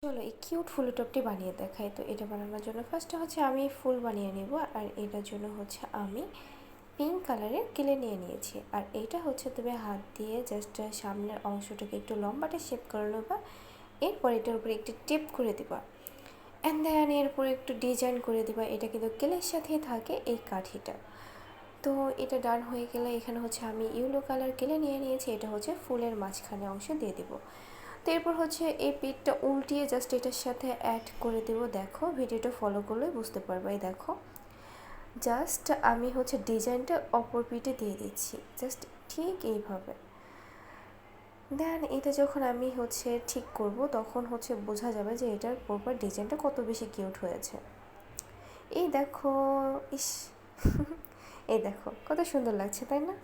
চলো এই কিউট ফুলের টপটি বানিয়ে দেখাই। তো এটা বানানোর জন্য ফার্স্টে হচ্ছে আমি ফুল বানিয়ে নেব, আর এটার জন্য হচ্ছে আমি পিঙ্ক কালারের কেলে নিয়ে নিয়েছি। আর এইটা হচ্ছে তুমি হাত দিয়ে জাস্ট সামনের অংশটাকে একটু লম্বাটে শেপ করে নেবা, এরপর এটার উপরে একটু টেপ করে দিবা, অ্যান্ড দেন এরপরে একটু ডিজাইন করে দিবা। এটা কিন্তু কেলের সাথেই থাকে এই কাঠিটা। তো এটা ডান হয়ে গেলে এখানে হচ্ছে আমি ইয়েলো কালার কেলে নিয়ে নিয়েছি, এটা হচ্ছে ফুলের মাঝখানে অংশ দিয়ে দিব। তো এরপর হচ্ছে এই পিঠটা উল্টিয়ে জাস্ট এটার সাথে অ্যাড করে দেবো। দেখো ভিডিওটা ফলো করলে বুঝতে পারবে। এই দেখো জাস্ট আমি হচ্ছে ডিজাইনটা অপর পিঠে দিয়ে দিচ্ছি, জাস্ট ঠিক এইভাবে। দেন এটা যখন আমি হচ্ছে ঠিক করব তখন হচ্ছে বোঝা যাবে যে এটার প্রপার ডিজাইনটা কত বেশি কিউট হয়েছে। এই দেখো, ইস এই দেখো কত সুন্দর লাগছে, তাই না?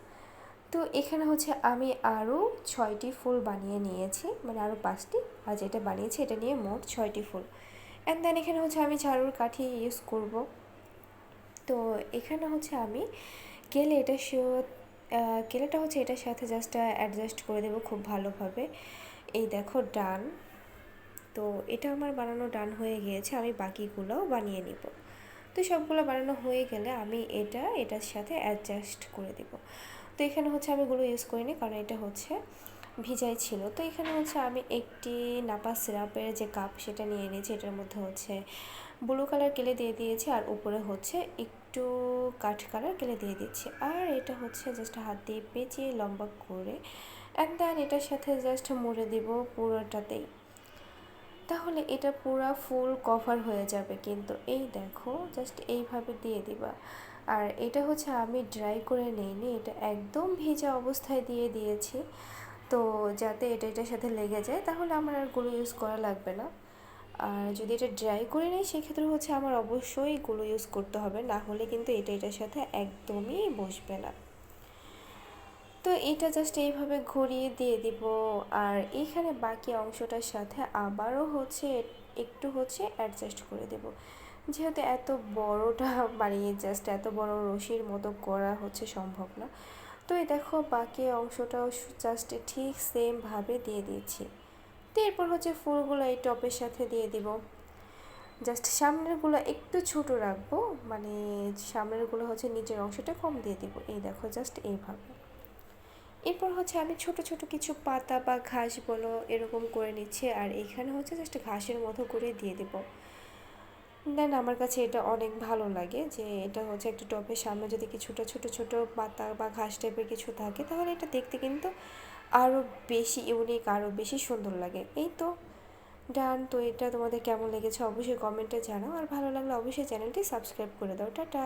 তো এখানে হচ্ছে আমি আরও 6টি ফুল বানিয়ে নিয়েছি, মানে আরও 5টি, আর যেটা বানিয়েছি এটা নিয়ে মোট 6টি ফুল। অ্যান্ড দেন এখানে হচ্ছে আমি ঝাড়ুর কাঠি ইউজ করব। তো এখানে হচ্ছে আমি কেলে এটা কেলেটা হচ্ছে এটার সাথে জাস্ট অ্যাডজাস্ট করে দেবো খুব ভালোভাবে। এই দেখো ডান। তো এটা আমার বানানো ডান হয়ে গিয়েছে, আমি বাকিগুলোও বানিয়ে নিব। তো সবগুলো বানানো হয়ে গেলে আমি এটার সাথে অ্যাডজাস্ট করে দেব। তো এখানে হচ্ছে আমি গুলো ইউজ করিনি, কারণ এটা হচ্ছে ভিজাই ছিল। তো এখানে হচ্ছে আমি একটি নাপা সিরাপের যে কাপ সেটা নিয়ে নিয়েছি, এটার মধ্যে হচ্ছে ব্লু কালার কেলে দিয়ে দিয়েছি, আর উপরে হচ্ছে একটু কাঠ কালার কেলে দিয়ে দিচ্ছি। আর এটা হচ্ছে জাস্ট হাত দিয়ে পেঁচিয়ে লম্বা করে অ্যান্ড দেন এটার সাথে জাস্ট মুড়ে দিব পুরোটাতেই। তাহলে এটা পুরো ফুল কভার হয়ে যাবে। কিন্তু এই দেখো জাস্ট এইভাবে দিয়ে দিবা। আর এটা হচ্ছে আমি ড্রাই করে নিইনি, এটা একদম ভেজা অবস্থায় দিয়ে দিয়েছি, তো যাতে এটার সাথে লেগে যায়, তাহলে আমার আর গুলো ইউজ করা লাগবে না। আর যদি এটা ড্রাই করে নিই সেক্ষেত্রে হচ্ছে আমার অবশ্যই গুলো ইউজ করতে হবে, না হলে কিন্তু এটার সাথে একদমই বসবে না। তো এটা জাস্ট এইভাবে ঘুরিয়ে দিয়ে দিব। আর এইখানে বাকি অংশটার সাথে আবারও হচ্ছে একটু হচ্ছে অ্যাডজাস্ট করে দেব, যেহেতু এত বড়টা বানিয়ে জাস্ট এত বড় রশির মতো করা হচ্ছে সম্ভব না। তো এই দেখো বাকি অংশটাও জাস্ট ঠিক সেমভাবে দিয়ে দিয়েছি। তো এরপর হচ্ছে ফুলগুলো এই টপের সাথে দিয়ে দিব। জাস্ট সামনেরগুলো একটু ছোট রাখবো, মানে সামনেরগুলো হচ্ছে নিচের অংশটা কম দিয়ে দিব। এই দেখো জাস্ট এইভাবে। এরপর হচ্ছে আমি ছোট ছোট কিছু পাতা বা ঘাস বলো এরকম করে নিচ্ছি, আর এখানে হচ্ছে জাস্ট ঘাসের মতো করে দিয়ে দেবো। দেন আমার কাছে এটা অনেক ভালো লাগে যে এটা হচ্ছে একটা টবের সামনে যদি কিছুটা ছোট ছোট পাতা বা ঘাস টাইপের কিছু থাকে, তাহলে এটা দেখতে কিন্তু আরও বেশি ইউনিক, আরও বেশি সুন্দর লাগে। এই তো ডান। তো এটা তোমাদের কেমন লেগেছে অবশ্যই কমেন্টে জানাও, আর ভালো লাগলে অবশ্যই চ্যানেলটি সাবস্ক্রাইব করে দাও। টাটা।